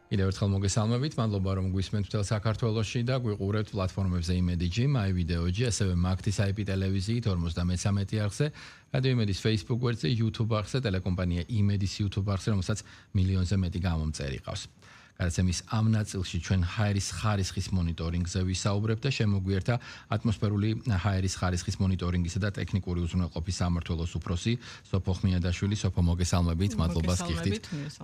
კიდევ ერთხელ მოგესალმებით, მადლობა რომ გვისმენთ მთელ საქართველოში და გვიყურებთ პლატფორმებზე იმედიჯი, My Video-ჯი, ასევე მაგთის IP ტელევიზიით 53 არხზე, რადიო იმედის Facebook გვერდზე, YouTube არხზე, ტელეკომპანია იმედის YouTube არხზე, რომელსაც მილიონზე მეტი გამომწერი ყავს. გადაცემის ამ ნაწილში ჩვენ ჰაერის ხარისხის მონიტორინგზე ვისაუბრებთ და შემოგვიერთა ატმოსფერული ჰაერის ხარისხის მონიტორინგისა და ტექნიკური უზრუნველყოფის სამმართველოს უფროსი სოფო ხმიადაშვილი. სოფო, მოგესალმებით, მადლობას გიხდით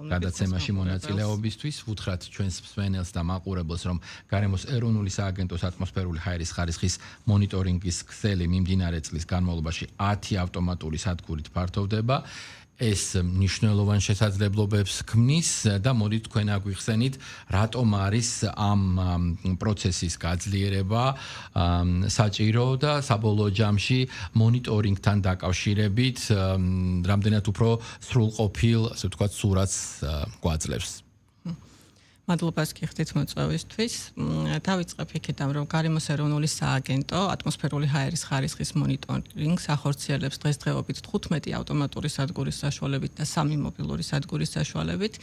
გადაცემაში მონაწილეობისთვის. ვუთხრათ ჩვენს მსმენელს და მაყურებელს, რომ გარემოს ეროვნული სააგენტოს ატმოსფერული ჰაერის ხარისხის მონიტორინგის ქსელი მიმდინარე წლის განმავლობაში 10 ავტომატური სადგურით ფართოვდება. ეს მნიშვნელოვან შესაძლებლობებს ქმნის და მოდით თქვენ აგვიხსენით, რატომ არის ამ პროცესის გაძლიერება საჭირო და საბოლოო ჯამში მონიტორინგთან დაკავშირებით რამდენად უფრო სრულყოფილ, ასე ვთქვათ, სურათს გვაძლევს. მადლობას გიხდით მოწვევისთვის. დავიწყებ იქიდან, რომ გარემოს ეროვნული სააგენტო ატმოსფერული ჰაერის ხარისხის მონიტორინგს ახორციელებს დღესდღეობით 15 ავტომატური სადგურის საშუალებით და 3 მობილური სადგურის საშუალებით.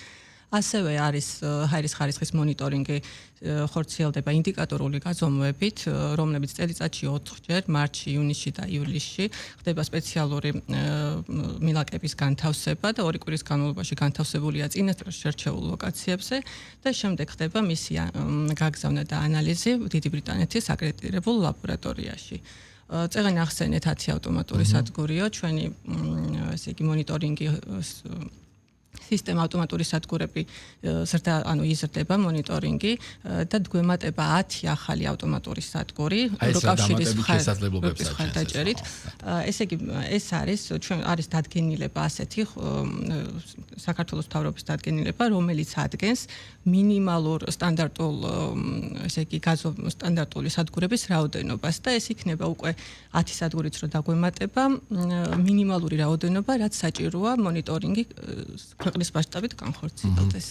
ასევე არის ჰაერის ხარისხის მონიტორინგი ხორციელდება ინდიკატორული გაზომვებით, რომლებიც წელიწადში 4-ჯერ, მარტში, ივნისში და ივლისში ხდება სპეციალური მილაკების განთავსება და 2 კვირის განმავლობაში განთავსებულია წინასწარ შერჩეულ ლოკაციებზე და შემდეგ ხდება მისი გაგზავნა და ანალიზი დიდი ბრიტანეთის აკრედიტირებულ ლაბორატორიაში. წეგან ახსენეთ 10 ავტომატური სადგურიო, ჩვენი ესე იგი მონიტორინგი სისტემა ავტომატური სადგურები იზრდება მონიტორინგი და გვემატება 10 ახალი ავტომატური სადგური როკავშირის მხარდაჭერით. ესე იგი ეს არის დადგენილება ასეთი საქართველოს მთავრობის დადგენილება, რომელიც ადგენს მინიმალურ სტანდარტულ ესე იგი სტანდარტული სადგურების რაოდენობას და ეს იქნება უკვე 10 სადგურიც რო დაგვემატება მინიმალური რაოდენობა, რაც საჭიროა მონიტორინგი ქვეყნის მასშტაბით განხორციელდეს.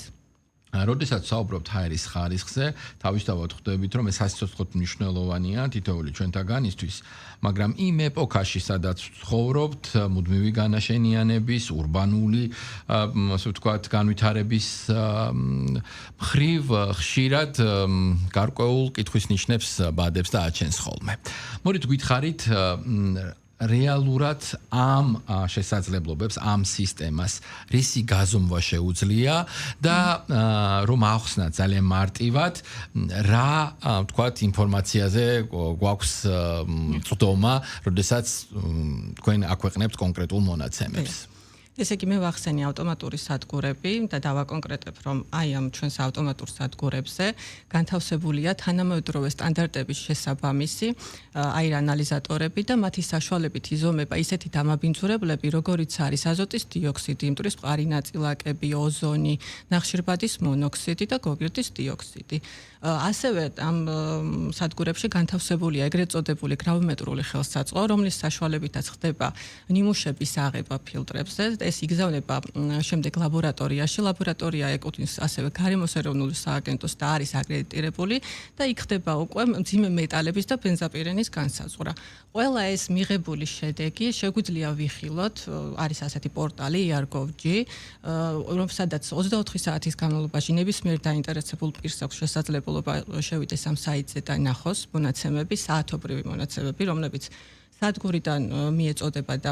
როდესაც საუბრობთ ჰაერის ხარისხზე, თავისთავად ხვდებით, რომ ეს სასიცოცხლოდ მნიშვნელოვანია თითოეული ჩვენთაგანისთვის, მაგრამ იმ ეპოქაში, სადაც ვცხოვრობთ, მუდმივი განაშენიანების, ურბანული, ასე ვთქვათ, განვითარების მხრივ ხშირად გარკვეულ კითხვის ნიშნებს ბადებს და აჩენს ხოლმე. მოდით გვითხარით რეალურად ამ შესაძლებლობებს, ამ სისტემას რისი გაზომვა შეუძლია და რომ ახსნათ ძალიან მარტივად, რა ვთქვათ ინფორმაციაზე გვაქვს წვდომა, როდესაც თქვენ აქვეყნებთ კონკრეტულ მონაცემებს. ესე იგი მე ვახსენე ავტომატური სადგურები და დავაკონკრეტებ, რომ აი ამ ჩვენს ავტომატურ სადგურებზე განთავსებულია თანამედროვე სტანდარტების შესაბამისი აირანალიზატორები და მათი საშუალებით იზომება ისეთი დამაბინძურებლები, როგორიც არის აზოტის დიოქსიდი, მტვრის მყარი ნაწილაკები, ოზონი, ნახშირბადის მონოქსიდი და გოგირდის დიოქსიდი. ასევე ამ სადგურებში განთავსებულია ეგრეთ წოდებული გრავიმეტრული ხელსაწყო, რომლის საშუალებითაც ხდება ნიმუშების აღება ფილტრებზე. ეს იგზავნება შემდეგ ლაბორატორიაში. ლაბორატორია ეკუთვნის ასევე გარემოს ეროვნული სააგენტოს და არის აკრედიტირებული და იქ ხდება უკვე მძიმე მეტალების და ბენზოპირენის განსაზღვრა. ყველა ეს მიღებული შედეგი შეგვიძლია ვიხილოთ, არის ასეთი პორტალი ER.gov.g, რომელსაც 24 საათის განმავლობაში ნებისმიერ დაინტერესებულ პირს აქვს შესაძლებლობა შევიდეს ამ საიტზე და ნახოს მონაცემები, საათობრივი მონაცემები, რომლებიც სადგურიდან მიეწოდება და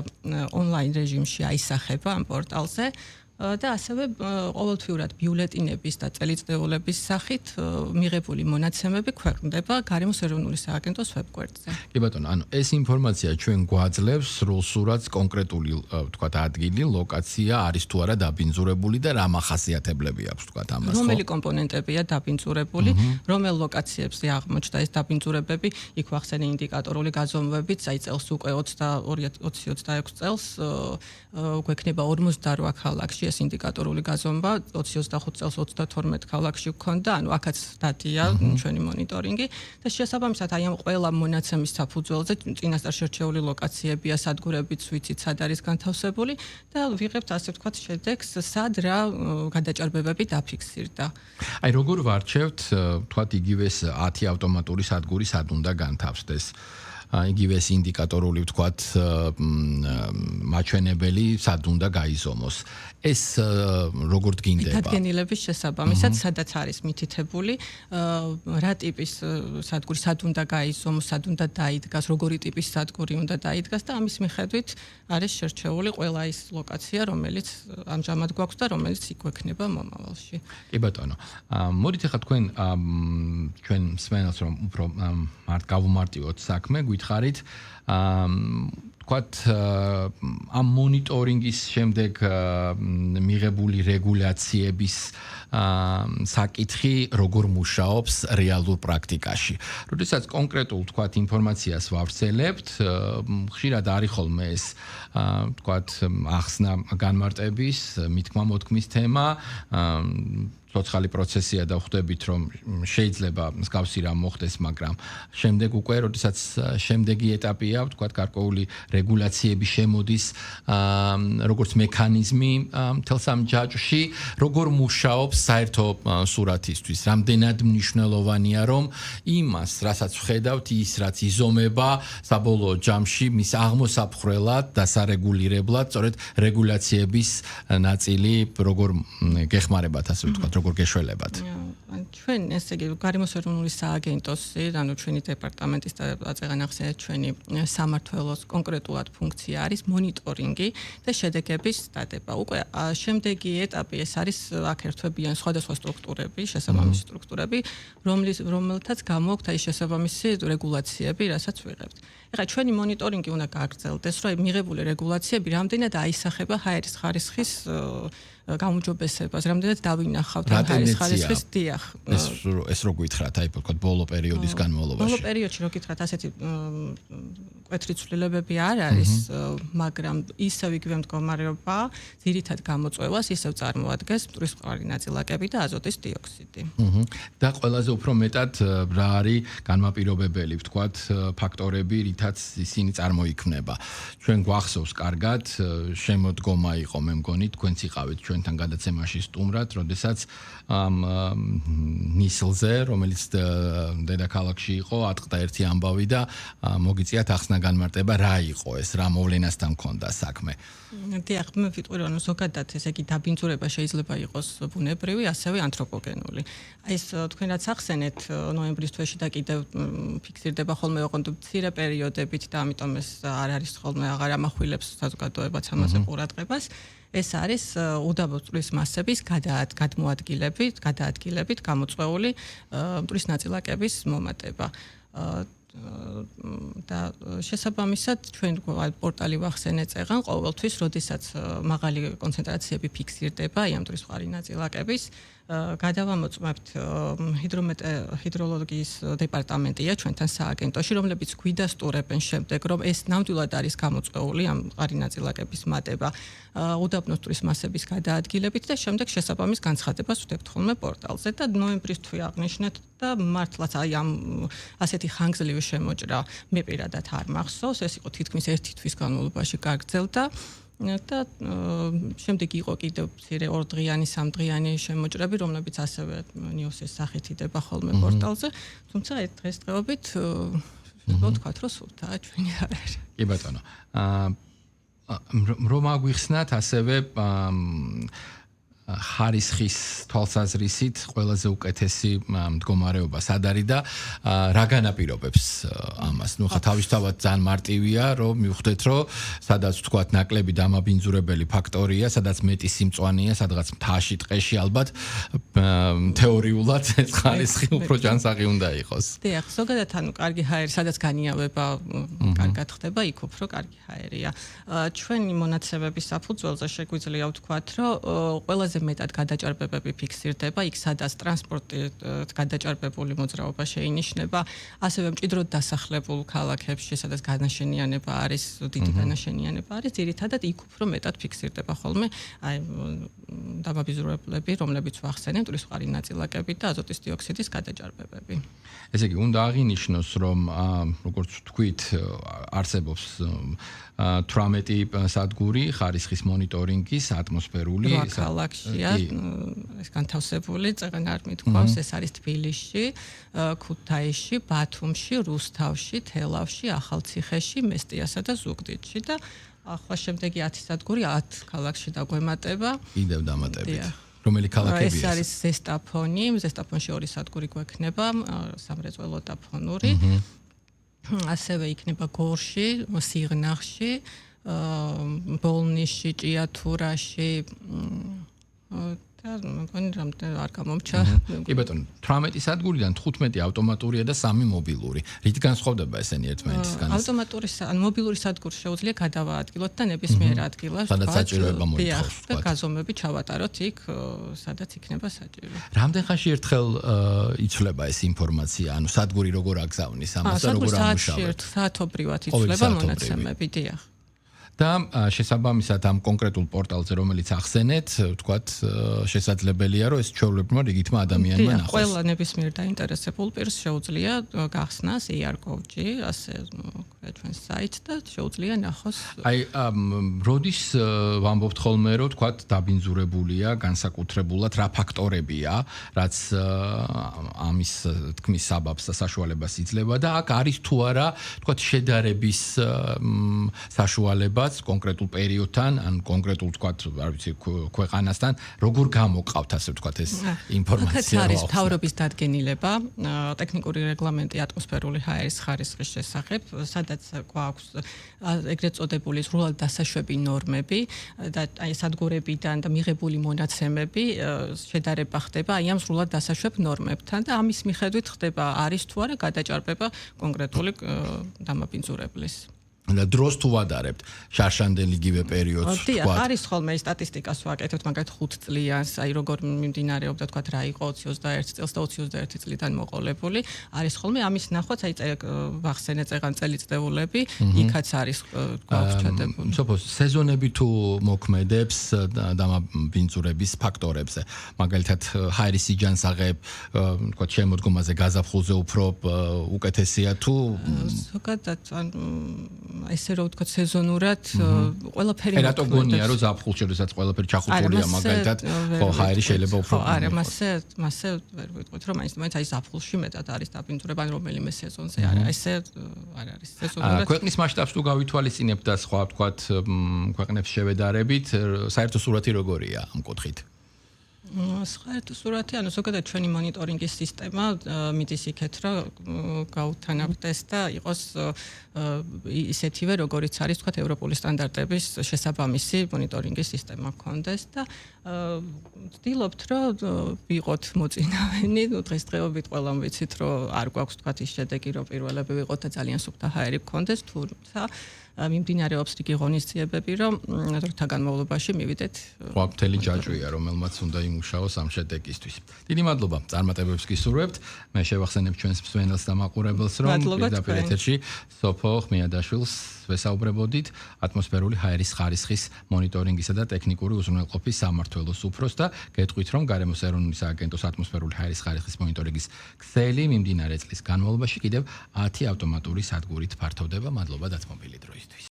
ონლაინ რეჟიმში აისახება ამ პორტალზე და ასევე ყოველთვიურად ბიულეტინების და წელიწადების სახით მიღებული მონაცემები ქვეყნდება გარემოს ეროვნული სააგენტოს ვებგვერდზე. კი ბატონო, ანუ ეს ინფორმაცია ჩვენ გვაძლევს სრულ სურათს კონკრეტული, ვთქვათ, ადგილი, ლოკაცია არის თუ არა დაბინძურებული და რა მახასიათებლები აქვს, ვთქვათ, ამას. რომელი კომპონენტებია დაბინძურებული, რომელ ლოკაციებზე აღმოჩნდა ეს დაბინძურებები, იქ ვახსენე ინდიკატორული გაზომვებით, აი წელს უკვე 2026 წელს გვექნება 58 ქალაქში ეს ინდიკატორული გაზომვა, 2025 წელს 32 ქალაქში გქონდა, ანუ აქაც დადია ჩვენი მონიტორინგი და შესაბამისად აი ამ ყველა მონაცემის საფუძველზე წინასწარ შერჩეული ლოკაციებია, სადგურებიც ვიცით, სად არის განთავსებული და ვიღებთ ასე ვთქვათ შედეგს, სად რა გადაჭარბებები დაფიქსირდა. აი როგორ ვარჩევთ, ვთქვათ, იგივეს 10 ავტომატური სადგური სად უნდა განთავსდეს? იგივე ეს ინდიკატორული ვთქვათ მაჩვენებელი სად უნდა გაიზომოს. ეს როგორ დგინდება? დადგენილების შესაბამისად, სადაც არის მითითებული, რა ტიპის სადგური სად უნდა გაიზომოს, სად უნდა დაიდგას, როგორი ტიპის სადგური უნდა დაიდგას და ამის მიხედვით არის შერჩეული ყველა ის ლოკაცია, რომელიც ამჟამად გვაქვს და რომელიც იქვექნება მომავალში. კი ბატონო. მოდით ახლა თქვენ ჩვენ მსმენელს რომ უფრო გავუმარტივოთ საქმე, გითხარით ვთქვათ ამ მონიტორინგის შემდეგ მიღებული რეგულაციების საკითხი როგორ მუშაობს რეალურ პრაქტიკაში. როდესაც კონკრეტულ ვთქვათ ინფორმაციას ვავრცელებთ, ხშირად არის ხოლმე ეს ვთქვათ ახსნა განმარტების, მითქმა-მოთქმის თემა, ცოცხალი პროცესია და ხვდებით რომ შეიძლება მსგავსი რამ მოხდეს, მაგრამ შემდეგ უკვე როდესაც შემდეგი ეტაპია, ვთქვათ გარკვეული რეგულაციები შემოდის, როგორც მექანიზმი მთელ სამ ჯაჭვში, როგორ მუშაობს საერთო სურათისთვის, რამდენად მნიშვნელოვანია რომ იმას, რასაც ვხედავთ, ის რაც იზომება საბოლოო ჯამში მის აღმოსაფხრელად, დასარეგულირებლად, სწორედ რეგულაციების ნაწილი როგორ გეხმარებათ, ასე ვთქვათ, როგორ გეშველებათ. ჩვენ ესე იგი გარემოს ეროვნული სააგენტოსი, ანუ ჩვენი დეპარტამენტის და აწეღანახსენეთ ჩვენი სამმართველოს კონკრეტულად ფუნქცია არის მონიტორინგი და შედეგების დადება. უკვე შემდეგი ეტაპი ეს არის აქ ერთვებიან სხვადასხვა სტრუქტურები, შესაბამისი სტრუქტურები, რომელთაც გამოაქვთ აი შესაბამისი რეგულაციები, რასაც ვიღებთ. ეხლა ჩვენი მონიტორინგი უნდა გააგრძელდეს, რომ მიღებული რეგულაციები რამდენად აისახება ჰაერის ხარისხის გაუმჯობესებას, რამდენად დავინახავთ ამ ჰაერის ხარისხის დიახ. ეს რო გითხრათ, აი ვთქვათ ბოლო პერიოდის განმავლობაში. ბოლო პერიოდში რო გითხრათ, ასეთი მკვეთრი ცვლილებები არ არის, მაგრამ ისევ იგივე მდგომარეობა ძირითად გამოწვევას ისევ წარმოადგენს მტვრის-მყარი ნაწილაკები და აზოტის დიოქსიდი. და ყველაზე უფრო მეტად რა არის განმაპირობებელი, ვთქვათ, ფაქტორები, რითაც ისინი წარმოიქმნება. ჩვენ გვახსოვს კარგად, შემოდგომა იყო, მე მგონი, თქვენც იყავით ჩვენთან გადაცემაში სტუმრად, როდესაც ნისლზე, რომელიც დედაქალაქში იყო, ატყდა ერთი ამბავი და მოგიწიათ ახსნა განმარტება რა იყო ეს, რა მოვლენასთან ჰქონდა საქმე. დიახ, მე ვიტყვი რომ ზოგადად ესე იგი დაბინძურება შეიძლება იყოს ბუნებრივი, ასევე ანთროპოგენული. აი ეს თქვენ რაც ახსენეთ ნოემბრის თვეში და კიდევ ფიქსირდება ხოლმე ოღონდ მცირე პერიოდებით და ამიტომ ეს არ არის ხოლმე აღარ ამახვილებს საზოგადოებაც ამაზე ყურადღებას. ეს არის უდაბნო წყლის მასების გადაადგილებით გამოწვეული მტვრის ნაწილაკების მომატება. და შესაბამისად ჩვენ პორტალი ვახსენეთ წეღან ყოველთვის, როდესაც მაღალი კონცენტრაციები ფიქსირდება ამ მტვრის-მყარი ნაწილაკების, გადავამოწმებთ ჰიდროლოგიის დეპარტამენტია ჩვენთან სააგენტოში, რომლებიც გვიდასტურებენ შემდეგ, რომ ეს ნამდვილად არის გამოწვეული ამ მყარი ნაწილაკების მატება უდაბნოს მტვრის მასების გადაადგილებით და შემდეგ შესაბამის განცხადებას ვდებთ ხოლმე პორტალზე და ნოემბრის თვე აღნიშნეთ და მართლაც აი ამ ასეთი ხანგრძლივი შემოჭრა მე პირადად არ მახსოვს, ეს იყო თითქმის 1 თვის განმავლობაში გაგრძელდა და შემდეგ იყო კიდევ მცირე 2 დღიანი, 3 დღიანი შემოჭრები, რომლებიც ასევე ნიუსის სახით იდება ხოლმე პორტალზე, თუმცა ეს დღესდღეობით ვთქვათ, რომ სულთაა ჩვენი არ არის. კი ბატონო. რომ აგვიხსნათ ასევე ხარისხის თვალსაზრისით ყველაზე უკეთესი მდგომარეობა სად არის და რა განაპირობებს ამას. ნუ ხა თავისთავად ძალიან მარტივია, რომ მივხვდეთ, რომ სადაც ვთქვათ ნაკლები დამაბინძურებელი ფაქტორია, სადაც მეტი სიმწვანეა, სადღაც მთაში, ტყეში ალბათ თეორიულად ეს ხარისხი უფრო ჯანსაღი უნდა იყოს. დიახ, ზოგადად ანუ კარგი ჰაერი, სადაც განიავება კარგად ხდება, იქ უფრო კარგი ჰაერია. ჩვენი მონაცემების საფუძველზე შეგვიძლია ვთქვათ, რომ ყველაზე მეტად გადაჭარბებები ფიქსირდება, იქ სადაც ტრანსპორტი გადაჭარბებული მოძრაობა შეინიშნება, ასევე მჭიდროდ დასახლებულ ქალაქებში, სადაც განაშენიანება არის, დიდი განაშენიანება არის, ძირითადად იქ უფრო მეტად ფიქსირდება ხოლმე აი დამაბინძურებლები, რომლებიც ვახსენებთ, ავტომატური სხვარი ნაწილაკები და აზოტის დიოქსიდის გადაჭარბებები. ესე იგი, უნდა აღინიშნოს, რომ როგორც ვთქვით, არსებობს 18 სადგური ხარისხის მონიტორინგის ატმოსფერული ქალაქშია ეს განთავსებული, წეგან არ მithქვავს, ეს არის თბილისში, ქუთაისში, ბათუმში, რუსთავში, თელავში, ახალციხეში, მესტიასა და ზუგდიდში და ახლა შემდეგი 10 სადგური 10 ქალაქში დაგვემატება. კიდევ დამატებით. რომელი ქალაქებია? ეს არის ზესტაფონი, ზესტაფონში 2 სადგური გვექნება, სამრეწველო და ფონური. ასევე იქნება გორში, სიღნაღში, ბოლნისში, ჭიათურაში და მგონი რამდენი არ გამომჩა. კი ბატონო, 18 სადგურიდან 15 ავტომატურია და 3 მობილური. რით განსხვავდება ესენი ერთმანეთისგან? ავტომატური ან მობილური სადგური შეუძლია გადავაადგილოთ და ნებისმიერ ადგილას სადაც საჭიროება მოითხოვს, და გაზომები ჩავატაროთ იქ, სადაც იქნება საჭირო. რამდენ ხანში ერთხელ იცვლება ეს ინფორმაცია? ანუ სადგური როგორ აგზავნის ამას და როგორ ამუშავებს? საათობრივად იცვლება მონაცემები, დიახ. და შესაბამისად ამ კონკრეტულ პორტალზე რომელიც ახსენეთ, ვთქვათ, შესაძლებელია რომ ეს ჩვეულებრივმა რიგითმა ადამიანმა ნახოს. ყველა ნებისმიერ დაინტერესებულ პირს შეუძლია გახსნას ER-Gov-ში, ასე ვქვია ჩვენს საიტს და შეუძლია ნახოს. აი, როდის ვამბობთ ხოლმე რომ ვთქვათ დაბინძურებულია განსაკუთრებულად რა ფაქტორებია, რაც ამის თქმის საბაბს და საშუალებას იძლევა და აქ არის თუ არა, ვთქვათ, შედარების საშუალება კონკრეტულ პერიოდთან, ან კონკრეტულ ვთქვათ, არ ვიცი, ქვეყანასთან, როგორ გამოყავთ ასე ვთქვათ ეს ინფორმაცია? აქაც არის მთავრობის დადგენილება, ტექნიკური რეგლამენტი ატმოსფერული ჰაერის ხარისხის შესახებ, სადაც გვაქვს ეგრეთ წოდებული სრულად დასაშვები ნორმები და აი სადგურებიდან და მიღებული მონაცემები შედარება ხდება აი ამ სრულად დასაშვებ ნორმებთან და ამის მიხედვით ხდება არის თუ არა გადაჭარბება კონკრეტული დამაბინძურებლის. და დროს თუ ვადარებთ შარშანდელ იგივე პერიოდს ვთქვათ. არის ხოლმე სტატისტიკას ვაკეთებთ, მაგალითად 5 წლიანს, აი როგორ მიმდინარეობდა თქვათ რა იყო 21 წელს და 21 წლიდან მოყოლებული, არის ხოლმე ამის ნახვაც, აი ვახსენე წეგან წელიწადები, იქაც არის გვაქვს ჩადებული. სოფოს სეზონები თუ მოქმედებს დამაბინძურების ფაქტორებზე, მაგალითად ჰაერის სიჯანსაღებ, თქვათ შემოდგომაზე გაზაფხულზე უფრო უკეთესია თუ ზოგადად ესე რომ ვთქვათ სეზონურად ყველაფერი რატო გონია რომ ზაფხულში როდესაც ყველაფერი ჩახუჭულია მაგალითად ხო ჰაერი შეიძლება უფრო არა მასე ვერ ვიტყვით რომ მაინც აი ზაფხულში მეტად არის დაბინძურება ან რომელიმე სეზონზე არა ესე არ არის სეზონურად ქვეყნის მასშტაბს თუ გავითვალისწინებთ და სხვა ვთქვათ ქვეყნებს შევედარებით საერთო სურათი როგორია ამ კუთხით საერთო სურათი, ანუ ზოგადად ჩვენი მონიტორინგის სისტემა მიდის იქეთ, რომ გაუთანაბრდეს და იყოს ისეთივე, როგორიც არის, თქვათ, ევროპული სტანდარტების შესაბამისი მონიტორინგის სისტემა გქონდეს და ვცდილობთ, რომ ვიყოთ მოწინავენი, დღესდღეობით ყველამ ვიცით, რომ არ გვაქვს, თქვათ, ის შედეგი, რომ პირველები ვიყოთ და ძალიან სუფთა ჰაერი გქონდეს, თუმცა მიმდინარეობს რიგი ღონისძიებები, რომ დროთა განმავლობაში მივიდეთ. ხო, მთელი ჯაჭვია, რომელმაც უნდა იმუშაოს ამ შედეგისთვის. დიდი მადლობა, წარმატებებს გისურვებთ. მე შევახსენებ ჩვენს მსმენელს და მაყურებელს, რომ პირდაპირ ეთერში სოფო ხმიადაშვილს ვესაუბრებოდით ატმოსფერული ჰაერის ხარისხის მონიტორინგისა და ტექნიკური უზრუნველყოფის სამმართველოს უფროს და გეტყვით, რომ გარემოს ეროვნული სააგენტოს ატმოსფერული ჰაერის ხარისხის მონიტორინგის ქსელი მიმდინარე წლის განმავლობაში კიდევ 10 ავტომატური სადგურით ფართოვდება. მადლობა დათმობილი დროისთვის.